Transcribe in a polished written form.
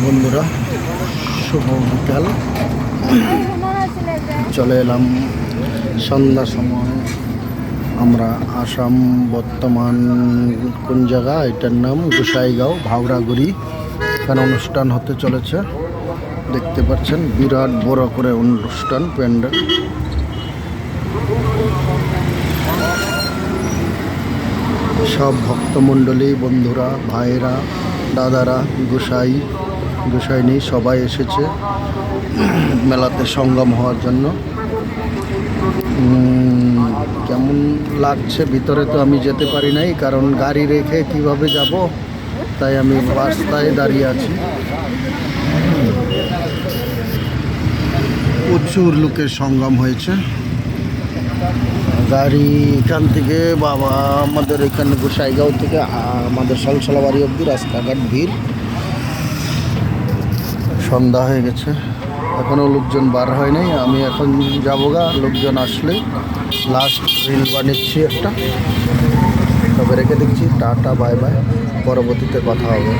বন্ধুরা, শুভ বিকাল। চলে এলাম সন্ধ্যা সময়। আমরা আসাম বর্তমান কোন জায়গা, এটার নাম গোসাইগাঁও ভাওরাগুড়ি। এখানে অনুষ্ঠান হতে চলেছে, দেখতে পাচ্ছেন বিরাট বড় করে অনুষ্ঠান প্যান্ডেল। সব ভক্তমণ্ডলী, বন্ধুরা, ভাইয়েরা, দাদারা, গোসাইনি সবাই এসেছে মেলাতে সঙ্গম হওয়ার জন্য। কেমন লাগছে ভিতরে তো আমি যেতে পারি নাই, কারণ গাড়ি রেখে কিভাবে যাব, তাই আমি রাস্তায় দাঁড়িয়ে আছি। প্রচুর লোকের সঙ্গম হয়েছে। গাড়ি এখান থেকে বাবা আমাদের এখানে গোসাইগাঁও থেকে আমাদের সলসলাবাড়ি অবধি রাস্তাঘাট ভিড়। সন্ধ্যা হয়ে গেছে, এখনও লোকজন বার হয় নাই। আমি এখন যাবো গা, লোকজন আসলে লাস্ট রিল বানিয়েছি একটা। তবে রেখে দিচ্ছি, টাটা বাই বাই, পরবর্তীতে কথা হবে।